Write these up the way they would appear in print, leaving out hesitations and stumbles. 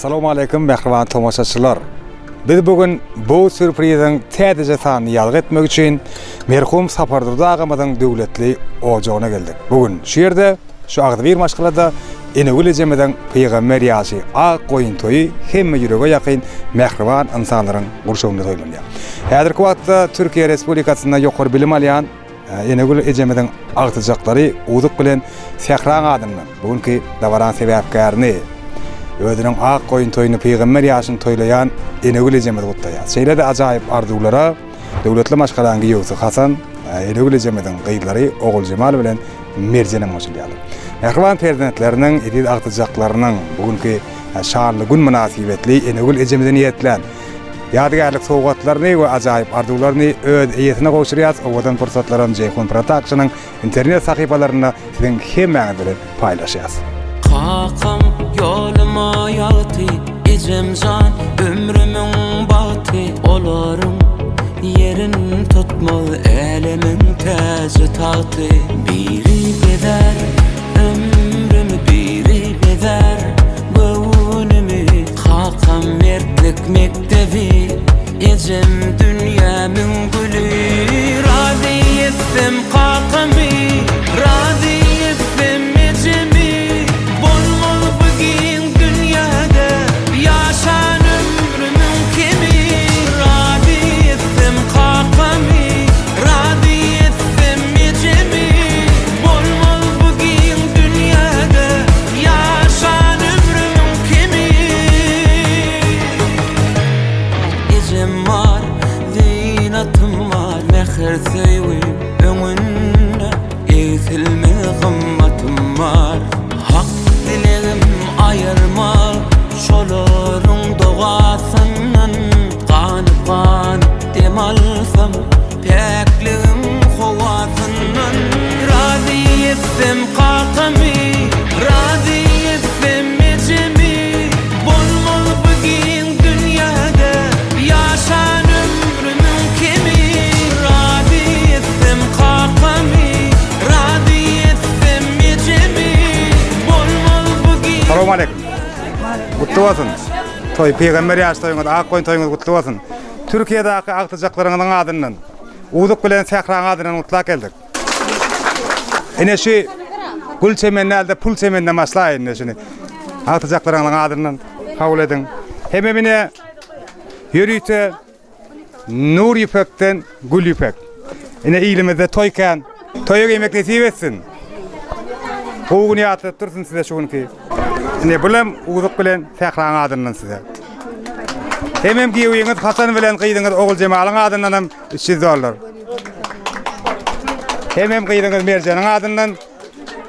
Assalamu alaikum mehriban tomoşaçylar. Biz bugün bu sürpriziň täze sanyny ýaly etmek üçin merhum Sapardurdy agamyzyň döwletli ojagyna geldik. Bugün şu ýerde, şu Agdyr maşgalada Enegül ejemeden peýgamber ýaşy ak goýun toýy hemme ýürege ýakyn mehriban insanlaryň gurşagyny toýlanýar. Häzirki wagtda Türkiýe Respublikasyna ýokary bilim alýan Enegül ejemeden agtyjaklary udup bilen Sehran adamlar bugünkü dawaran sebäpkärini ödünün ak goýun toýuny peýgamber ýaşyny toýlaýan Enegül ejemede gutlaýar. Şeýlede ajaýyp arzuwlara döwletli maşgalaň giýewsi Hasan Enegül ejemeden gyýlary Ogul Jemal bilen Merjene moşulýar. Mehriban perzentlerining edil agtyjaklarynyň bugünkü şanly gün münasibetli Enegül ejemeden ýetlen ýadygärlik sowgatlaryny we ajaýyp arzuwlaryny öz eýetine goşurýar. Owadan pursatlaryny Jeyhun Production'yň internet sahypalaryna siziň hemmäňiz bilen paýlaşýar. Kakam yoluma yaltı, ecemcan ömrümün batı. Olarım yerin tutmal, elimin tezi tahtı. Biri beder ömrümü, biri beder gönlümü. Kakam mertlik mektebi, ecem dünyamın gülü. Razı ettim kakamı, razı ettim ecemi. Söýüp öňünde eýtilme gymmatym var. Hak dilegim aýyrma şolaryň dogasynyň ganyp dem alsam pekligim howasynyň. Razy etdim kakamy, razy etdim ejemi. Bolmaly bugün dünýäde ýaşan ömrümün kemi. Assalamu alaikum. Gutlu olsun. Toy peýgamber ýaşy toýuňyz, ak goýun toýuňyz gutlu olsun. Türkiýedäki agtyjaklaryňyň adynyň Udup bilen Sehran adynyň mutlak geldik. Ene şu gül çemennälde pul çemenne maslaýyn şunu. Agtyjaklaryňyň adynyň kabul edin. Hememine ýürüýte nur ýüpekden gül ýüpek. Ene ilimizde toýkan, toýa giymek nesip etsin. Bugün ýatyp dursun size şuňky. Ne bilem udup bilen Sehran adynyň size. Hemem giýeňiz Hasan bilen gyýdyňyz Ogul Jemalyň adynyň $300. Hemem gyýdyňyz Merjeniň adynyň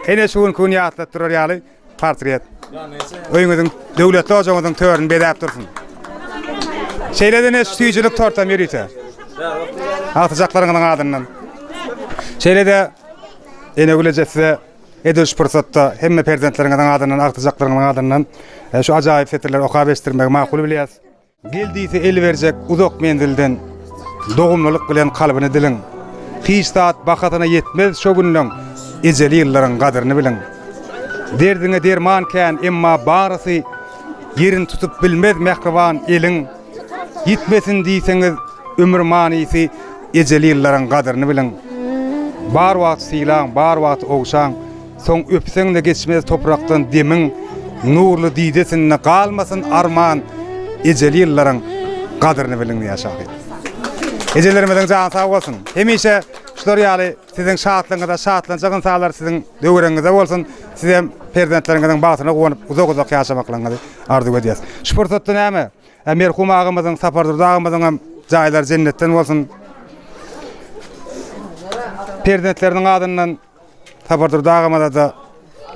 ene şuňky ýatyp durar ýaly portret. Öýüňiziň döwletli ojagyňyzyň töwerini bedäp dursun. Şeýleden süýjülük tortam ýürüýte. Agtyjaklaryňyň adynyň. Şeýlede Enegül ejesi ediş pursatda hemme perzentleriňiň adynyň agtyjaklaryňyň adynyň şu ajaýyp setirler okap estirmek makul bilýäs. Geldiýse el berjek uzak mendilden dogumlylyk bilen kalbyny diliň. Hiçtat bakatyna yetmez şo günlüň ejeli ýyllaryň gadyryny biliň. Derdiňe derman kän emma barysy ýerini tutup bilmez mehriban eliň. Gitmesin diýseňiz ömür manysy ejeli ýyllaryň gadyryny biliň. Bar wagt sylaň, bar wagt ogşaň, soň öpseň de geçmez toprakdan demiň nurly diýdesinde galmasyn arman ejeli ýyllaryň gadyryny biliň ýaşagy. Ejelerimiziň jany sag bolsun. Hemişe şular ýaly siziň şatlygyňyza şatlanjak insanlar siziň döwreňize bolsun. Sizem perzentleriňiziň bagyna gowunyp uzak-uzak ýaşamaklaryňyzy arzu edýäs. Şu pursatda näme? Merhum agamyzyň Sapardurdy agamyzyň jaýlar jennetden bolsun. Perzentleriň adynyň Sapardurdy agamyza da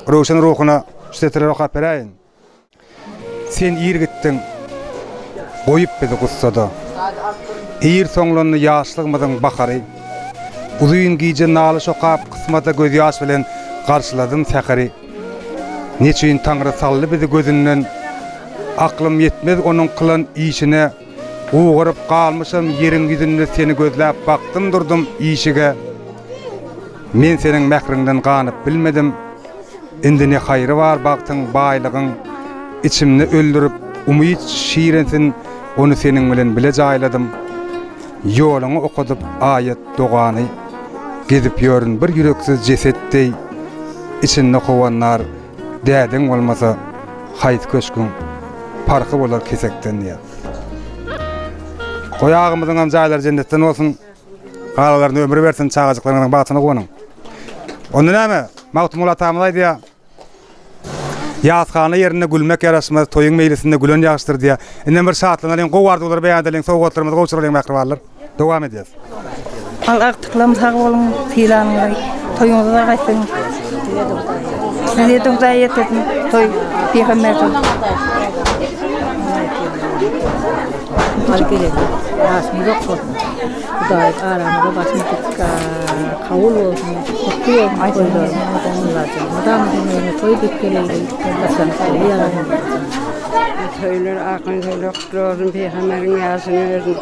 roşan ruhuna şetere okap berýin. Sen ýer gitdiň, goýup bizi gussada. Eýir soňlanyny ýaşlygymyzyň bakary. Uzyň giýje naly şokap kysmata göz ýaş bilen garşyladym sähäri. Neçin Taňry sally bizi gözünden. Aklym yetmez onuň kılan işine. Uğurup kalmışım yerin yüzünde seni gözläp baktım durdum işige. Men senin mehrinden ganyp bilmedim. Indi ne hayrı var baktın baylygyň içimni öldürüp umyt şiirensin, onu senin bilen bile jaýladym. Ýoluňy okudyp ayet dogany gezip ýörün bir ýüreksiz jesetdey içinde kowanlar dädin bolmasa haýt köşkün parky bolar kesekden ýa. Goýagymyzyň hem jaýlary jennetden bolsun. Galalarına ömür versin, çağacıklarının batına koyun. Onu näme? Magtumul atamız aýdy ýa. Ýazgany ýerine gülmek ýaraşmaz, toýuň meýlisinde gülen ýaşdyr diýe. Inem bir şatlanyň gowardylar beýandelyň sowgatlarymyz gowçuralyň mäkrwarlar. Dowam edýäs. Al artyklarym sag bolun, filanyňy toýuňyza gaýtdyň. Size de etdim, toy peygamberden. Halkele, asmi yok olsun. Kudayı aramada başımızda kavul olsun, kutlu olsun, koydu olsun lazım. Madem dinlerini toy dikkeleydi, basan sayı yalanım. Toylar akın toylar kutlu olsun, peygamberin yasını versin.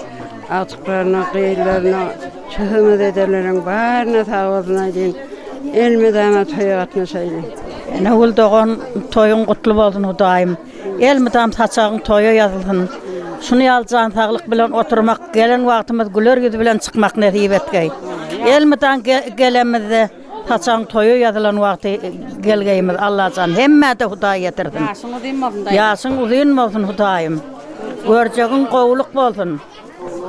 Atıklarına, kıyılarına, şahımız ederlerin barına sağ olsun deyin. Elmi dama toy atma sayın. Nagul doğan toyun kutlu olsun Hudayım. Elmi dam saçağın toyu yazılsın. Şunu alcan sağlık bilen oturmak, gelen wagtymyz güler yüzü bilen çıkmak nasip etgey. Elmidan gelemizde saçağın toyu yazılan wagty gelgeyimiz Allah'tan hemme de Huday getirsin. Yaşın uzun bolsun Hudayım. Görjegin gowluk bolsun.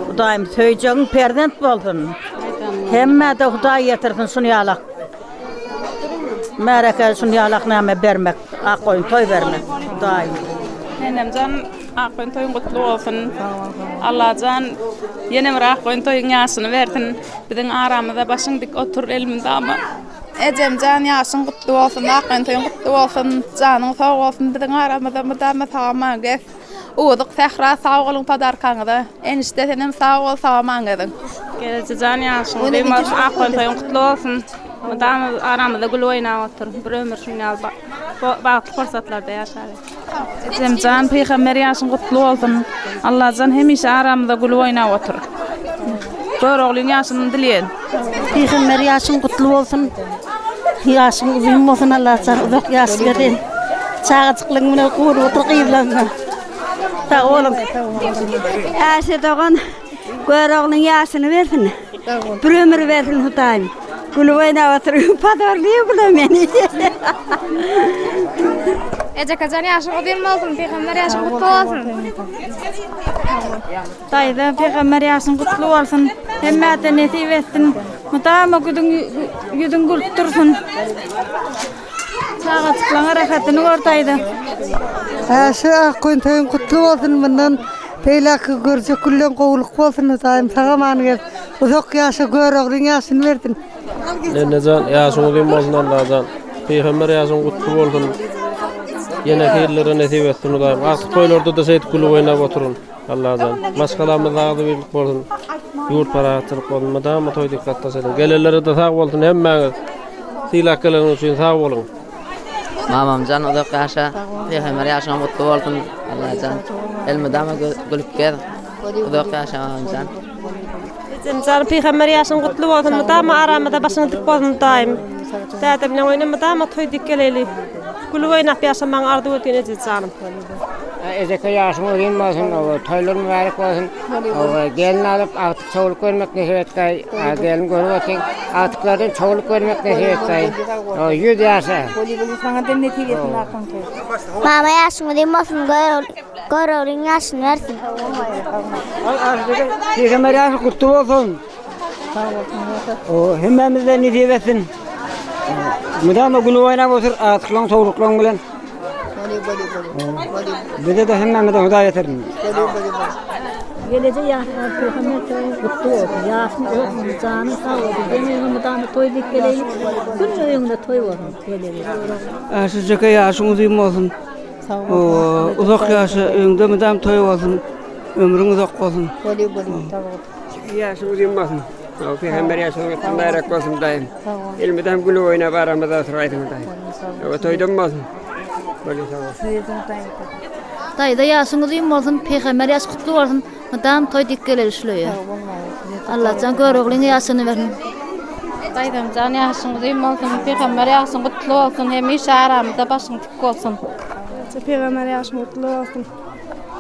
Hudayım söýjegin perdent bolsun. Hemme de Huday getirsin şunu ýalak. Mereke şunu ýalak näme bermek, akoyun toy bermek Hudayım. Enemcan akkoyun toyun kutlu olsun. Allah'can yenem akkoyun toyun ýaşyny bersin. Biziň aramyzda başyň dik otur elminde ama. Ejemcan ýaşyň kutlu olsun, akkoyun toyun kutlu olsun. Janyň sag olsun, biziň aramyzda mydama tamam gez. Uwdyk Sehra sag bolun padarkaňyda. Enişde senem sag bol tamam gezin. Gelecejan ýaşyň beýmas akkoyun toyun kutlu olsun. Mydama aramyzda gül oýnap otur. Bir ömür şuňal bagtly fursatlarda ýaşar. Ejemcan peygamber ýaşyň kutlu bolsun. Allah'tan hemişe aramyzda gül oýnap otur. Göroglyň ýaşyny dileýän. Peygamber yaşın kutlu olsun. Yaşın uzun olsun Allah'tan uzak yaş verin. Çağıcıklığın bilen kuğur otur kıyıblanma. Sağ olun. Äse doğan göroglyň ýaşyny bersin. Bir ömür versin Hudayım. Gül oýnap oturup padarlyý bular meni. Ejekajan ýaşyň uzun bolsun, peygamber ýaşyň kutlu bolsun. Taýda peygamber ýaşyň kutlu bolsun. Hemme de nesip etsin. Mudama yüzüň gülüp dursun. Çağaçyklaňa rahatyny görtäýdi. Şu akkoyun toyun kutlu olsun bundan peylaki görse kullen kovuluk bolsun Hudayım sağa many uzak ýaşa göroglyň ýaşyny berdin. Nenejan ýaşyň uzun bolsun Allah'tan. Peygamber ýaşyň kutlu bolsun. Yine hayırlara nasip etsin Hudayım. Artık toylarda da seyit gülü oynap oturun Allah'tan. Maskalamız ağzı birlik olsun. Yurt paratılık olsun. Madama toy dikkatli edin. Gelirlere de sağ olsun. Hemmeniz silahlarınız için sağ olun. Mamamcan uzak yaşa. Peygamber yaşına mutlu olsun Allah'tan. Elmidama gülüp gel. Uzak yaşa mamamcan. Ejemcan peygamber yaşın kutlu olsun. Madama aramada başına dik bolsun daim. Däde bilen oýnap madama toy dikkeleli. Gülü oýnap ýaşamaň ardy ötüne ejecjanım. Ezeke ýaşyň uzun bolsun, toylar mübarek bolsun. Gelin alıp atyk çoğuluk görmek nesip etgäy. Gelin görüp ötüň atyklardan çoğuluk görmek nesip etgäy. 100 ýaşa. Mama ýaşyň uzun bolsun, göroglyň ýaşyny bersin. Peygamber ýaşy kutlu bolsun. Hemmemizden nesip etsin. Mudama gülü oýnap otur, atyklaň çoğuluklaň bilen. Bize de hemmemizden Huday yeterin. Gelecek yaşlar peygamber toyun kutlu olsun. Yaşın olsun, canı sağ olsun. Benim mudama toy dikkeleyip, gün öýüňde toy olsun. Şucaka ýaşyň uzun bolsun. Uzak ýaşy öňde mudam toy bolsun. Ömrüň uzak bolsun. Ýaşyň uzun bolsun. Peygamber ýaşyň mübarek bolsun daýym. Elmidem gülü oýnap aramyzda oturaýdyň daýym. Toýdan bolsun. Taýda ýaşyň uzun bolsun, peygamber ýaşy kutlu bolsun. Mudam toy dikkeler işleýär. Allah'tan göroglyň ýaşyny bersin. Taýdamjan ýaşyň uzun bolsun, peygamber ýaşyň kutlu bolsun. Hemişe aramyzda başyň dik bolsun. Peygamber ýaşyň kutlu bolsun.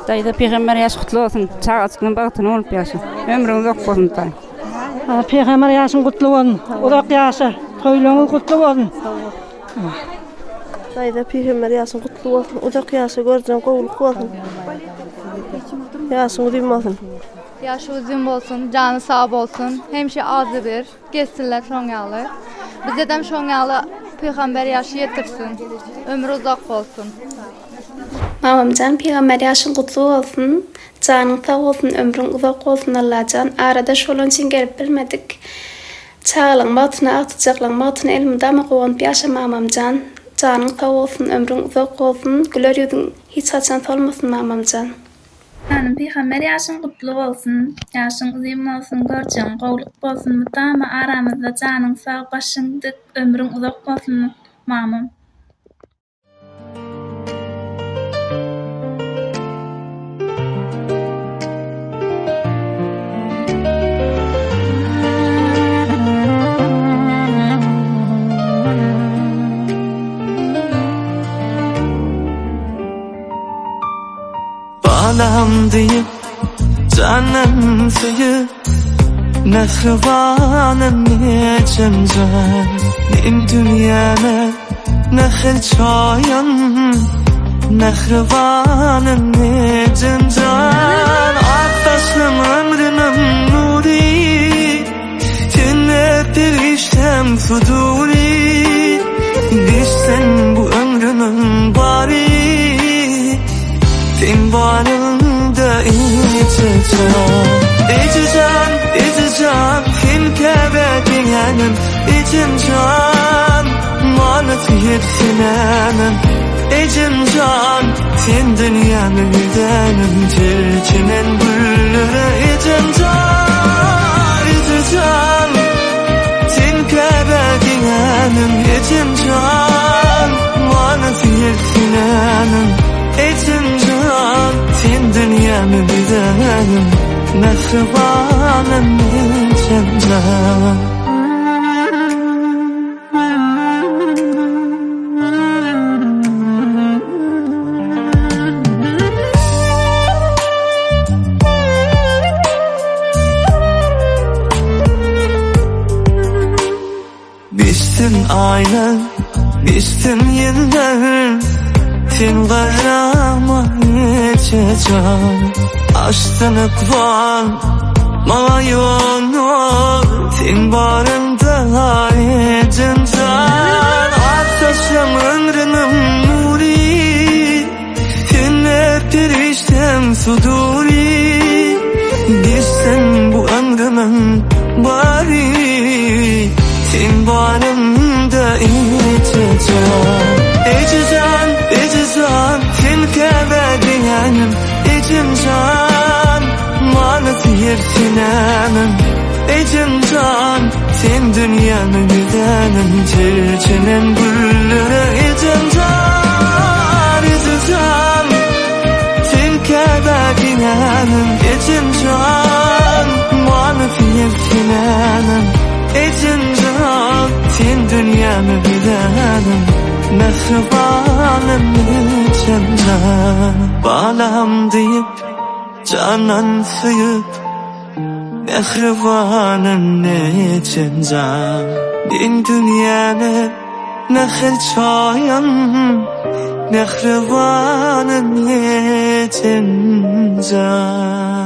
Dayda Peygamber yaşı kutlu olsun. Çağ açıklan bağıtın olup yaşın. Ömrün uzak olsun dayı. Peygamber yaşın kutlu olsun. Uzak yaşa. Toyluğun kutlu olsun. Dayda Peygamber yaşın kutlu olsun. Uzak yaşa göreceğim kovuluk olsun. Yaşın uzun olsun. Yaşı uzun olsun, canı sağ olsun. Hemşe azı bir, geçsinler şonyalı. Bize de şonyalı Peygamber yaşı yetirsin. Ömrü uzak olsun. Mamamcan Peygamber yaşın kutlu olsun. Canın sağ olsun, ömrün uzak olsun Allah'can. Arada şolun için gelip bilmedik. Çağlan batına, atıcaklan batına elimde ama kovan yaşa mamamcan. Canın sağ olsun, ömrün uzak olsun. Güler yüzün hiç açan solmasın mamamcan. Canım Peygamber yaşın kutlu olsun. Yaşın uzun olsun, göreceğin kovluk olsun. Mutama aramızda canın sağ başın dik, ömrün uzak olsun mamam. Bağlam deyip canım sayıp Nehrivanım necem can Nin dünyana nehir çayan Nehrivanım necem can Aktaşlım ömrünüm nuri Tünler periştem fuduri Düşsen bu ömrünün bari Fin bağrımda İçeceğim, fin kebedin yanım İçim can, manıt yetkinemem İçim can, fin dünyanın yüdenim Türkünün büllürü İçim can, fin kebedin yanım İçim can, manıt yetkinemem İçim can, fin dünyamı bidenim Mehribanım içim can Bistim aynen, bistim yıllar Fin garama geçeceğim Aşktan ıkvan mayonur Fin barında edin can Aktaşım ömrünüm nuri Finler periştem suduri Bilsen bu ömrümün bari Fin barında içeceğim İçeceğim, fin kebedin yanım İçim can, manıt yirtinemem İçim can, fin dünyanın yüdenim Türkünün büllürü İçim can, fin kebedin yanım İçim can, manıt yirtinemem İçim can, fin dünyanın yüdenim Mehribanım içim can Bağlam deyip canan sayıp Mehribanım içim can Din dünyana nehir çayan Mehribanım içim can